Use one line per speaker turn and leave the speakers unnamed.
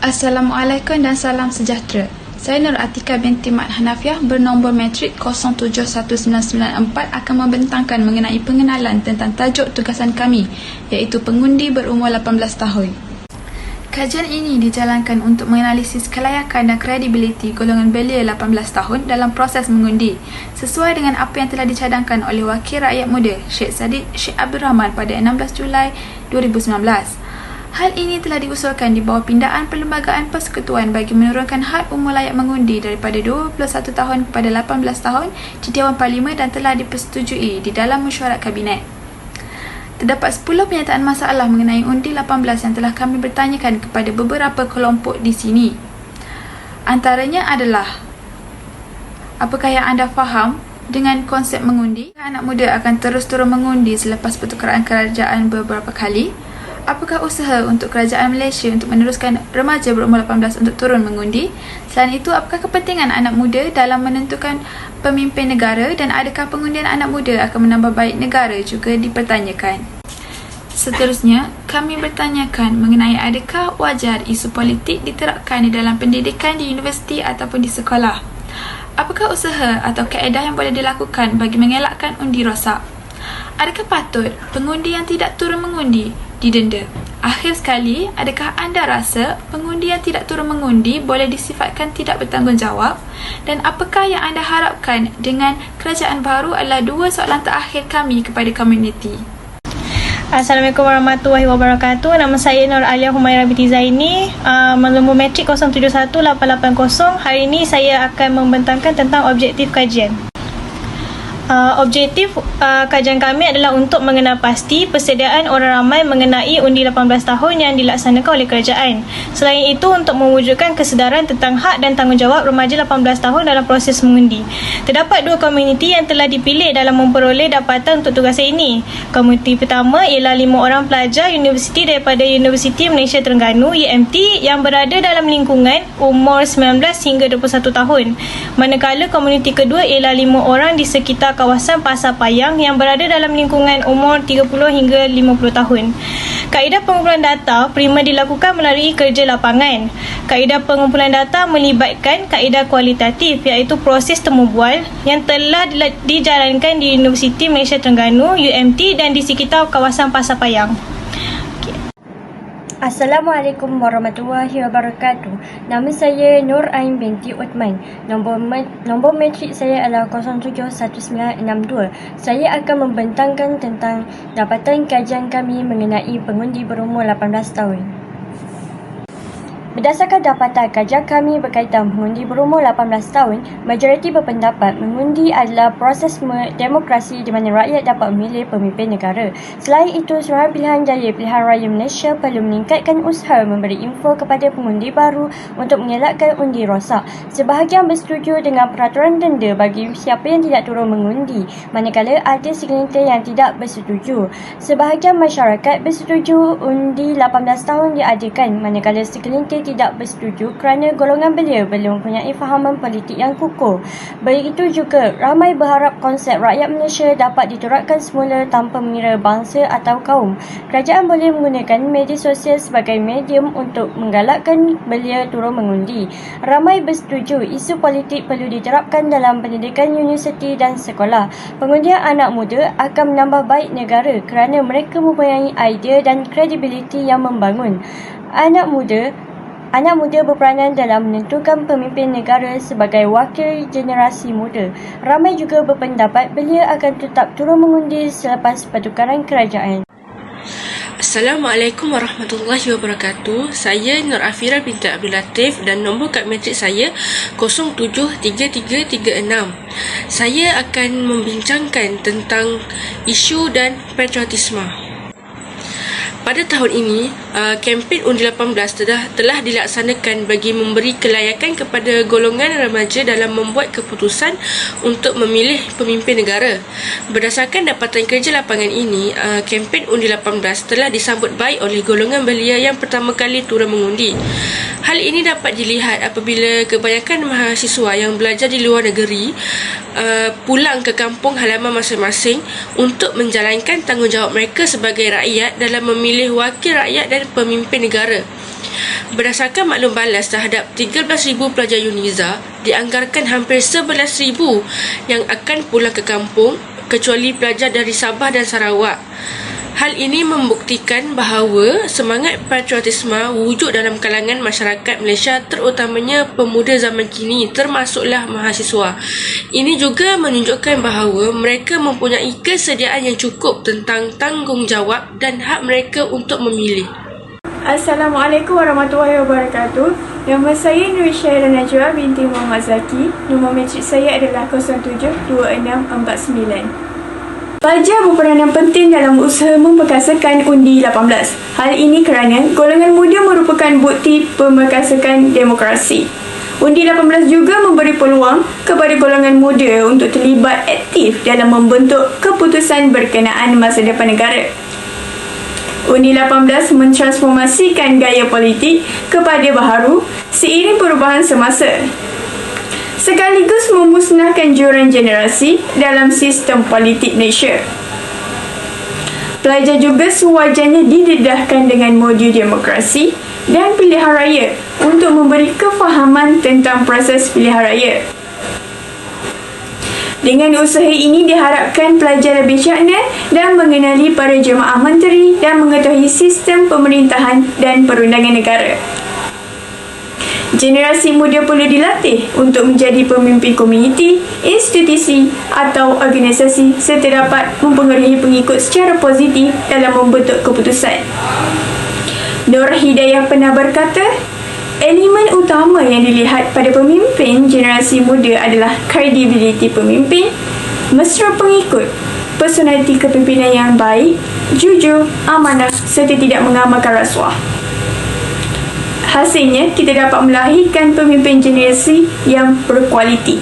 Assalamualaikum dan salam sejahtera. Saya Nur Atika binti Mat Hanafiah bernombor matrik 071994 akan membentangkan mengenai pengenalan tentang tajuk tugasan kami, iaitu pengundi berumur 18 tahun. Kajian ini dijalankan untuk menganalisis kelayakan dan kredibiliti golongan belia 18 tahun dalam proses mengundi, sesuai dengan apa yang telah dicadangkan oleh Wakil Rakyat Muda Syed Saddiq Syed Abdul Rahman pada 16 Julai 2019. Hal ini telah diusulkan di bawah pindaan Perlembagaan Persekutuan bagi menurunkan had umur layak mengundi daripada 21 tahun kepada 18 tahun di Dewan Parlimen dan telah dipersetujui di dalam mesyuarat Kabinet. Terdapat 10 pernyataan masalah mengenai undi 18 yang telah kami bertanyakan kepada beberapa kelompok di sini. Antaranya adalah, apakah yang anda faham dengan konsep mengundi? Anak muda akan terus turun mengundi selepas pertukaran kerajaan beberapa kali? Apakah usaha untuk kerajaan Malaysia untuk meneruskan remaja berumur 18 untuk turun mengundi? Selain itu, apakah kepentingan anak muda dalam menentukan pemimpin negara dan adakah pengundian anak muda akan menambah baik negara juga dipertanyakan. Seterusnya, kami bertanyakan mengenai adakah wajar isu politik diterapkan di dalam pendidikan di universiti ataupun di sekolah. Apakah usaha atau kaedah yang boleh dilakukan bagi mengelakkan undi rosak? Adakah patut pengundi yang tidak turun mengundi didenda? Akhir sekali, adakah anda rasa pengundi yang tidak turun mengundi boleh disifatkan tidak bertanggungjawab? Dan apakah yang anda harapkan dengan kerajaan baru adalah dua soalan terakhir kami kepada komuniti.
Assalamualaikum warahmatullahi wabarakatuh. Nama saya Nur Alia Humaira binti Zaini, nombor matrik 071880. Hari ini saya akan membentangkan tentang objektif kajian. Objektif kajian kami adalah untuk mengenal pasti persediaan orang ramai mengenai undi 18 tahun yang dilaksanakan oleh kerajaan. Selain itu, untuk mewujudkan kesedaran tentang hak dan tanggungjawab remaja 18 tahun dalam proses mengundi. Terdapat dua komuniti yang telah dipilih dalam memperoleh dapatan untuk tugasan ini. Komuniti pertama ialah 5 orang pelajar universiti daripada Universiti Malaysia Terengganu UMT yang berada dalam lingkungan umur 19 hingga 21 tahun. Manakala komuniti kedua ialah 5 orang di sekitar kawasan Pasar Payang yang berada dalam lingkungan umur 30 hingga 50 tahun. Kaedah pengumpulan data prima dilakukan melalui kerja lapangan. Kaedah pengumpulan data melibatkan kaedah kualitatif, iaitu proses temu bual yang telah dijalankan di Universiti Malaysia Terengganu UMT dan di sekitar kawasan Pasar Payang.
Assalamualaikum warahmatullahi wabarakatuh. Nama saya Nur Ain binti Uthman. Nombor matrik saya adalah 071962. Saya akan membentangkan tentang dapatan kajian kami mengenai pengundi berumur 18 tahun. Berdasarkan dapatan kajian kami berkaitan pengundi berumur 18 tahun, majoriti berpendapat mengundi adalah proses demokrasi di mana rakyat dapat memilih pemimpin negara. Selain itu, Suruhan Pilihan Jaya Pilihan Raya Malaysia perlu meningkatkan usaha memberi info kepada pengundi baru untuk mengelakkan undi rosak. Sebahagian bersetuju dengan peraturan denda bagi siapa yang tidak turun mengundi, manakala ada segelintir yang tidak bersetuju. Sebahagian masyarakat bersetuju undi 18 tahun diadakan, manakala segelintir tidak bersetuju kerana golongan belia belum mempunyai fahaman politik yang kukuh. Begitu juga, ramai berharap konsep rakyat Malaysia dapat diterapkan semula tanpa mengira bangsa atau kaum. Kerajaan boleh menggunakan media sosial sebagai medium untuk menggalakkan belia turun mengundi. Ramai bersetuju isu politik perlu diterapkan dalam pendidikan universiti dan sekolah. Pengundian anak muda akan menambah baik negara kerana mereka mempunyai idea dan kredibiliti yang membangun. Anak muda berperanan dalam menentukan pemimpin negara sebagai wakil generasi muda. Ramai juga berpendapat belia akan tetap turun mengundi selepas pertukaran kerajaan.
Assalamualaikum warahmatullahi wabarakatuh. Saya Nur Afira binti Abdul Latif dan nombor kad matrik saya 073336. Saya akan membincangkan tentang isu dan patriotisme. Pada tahun ini, kempen undi 18 telah dilaksanakan bagi memberi kelayakan kepada golongan remaja dalam membuat keputusan untuk memilih pemimpin negara. Berdasarkan dapatan kerja lapangan ini, kempen undi 18 telah disambut baik oleh golongan belia yang pertama kali turun mengundi. Hal ini dapat dilihat apabila kebanyakan mahasiswa yang belajar di luar negeri pulang ke kampung halaman masing-masing untuk menjalankan tanggungjawab mereka sebagai rakyat dalam memilih wakil rakyat dan pemimpin negara. Berdasarkan maklum balas terhadap 13,000 pelajar UNIZA, dianggarkan hampir 11,000 yang akan pulang ke kampung kecuali pelajar dari Sabah dan Sarawak. Hal ini membuktikan bahawa semangat patriotisme wujud dalam kalangan masyarakat Malaysia, terutamanya pemuda zaman kini, termasuklah mahasiswa. Ini juga menunjukkan bahawa mereka mempunyai kesediaan yang cukup tentang tanggungjawab dan hak mereka untuk memilih.
Assalamualaikum warahmatullahi wabarakatuh. Nama saya Nur Syairah Najwa binti Muhammad Zaki. Nombor matrik saya adalah 072649. Pelajar berperanan penting dalam usaha memperkasakan undi 18. Hal ini kerana golongan muda merupakan bukti pemerkasakan demokrasi. Undi 18 juga memberi peluang kepada golongan muda untuk terlibat aktif dalam membentuk keputusan berkenaan masa depan negara. Undi 18 mentransformasikan gaya politik kepada baharu seiring perubahan semasa, sekaligus memusnahkan jurang generasi dalam sistem politik Malaysia. Pelajar juga sewajarnya didedahkan dengan modul demokrasi dan pilihan raya untuk memberi kefahaman tentang proses pilihan raya. Dengan usaha ini diharapkan pelajar lebih cerdas dan mengenali para jemaah menteri dan mengetahui sistem pemerintahan dan perundangan negara. Generasi muda perlu dilatih untuk menjadi pemimpin komuniti, institusi atau organisasi serta dapat mempengaruhi pengikut secara positif dalam membentuk keputusan. Nur Hidayah pernah berkata, elemen utama yang dilihat pada pemimpin generasi muda adalah kredibiliti pemimpin, mesra pengikut, personaliti kepimpinan yang baik, jujur, amanah serta tidak mengamalkan rasuah. Hasilnya, kita dapat melahirkan pemimpin generasi yang berkualiti.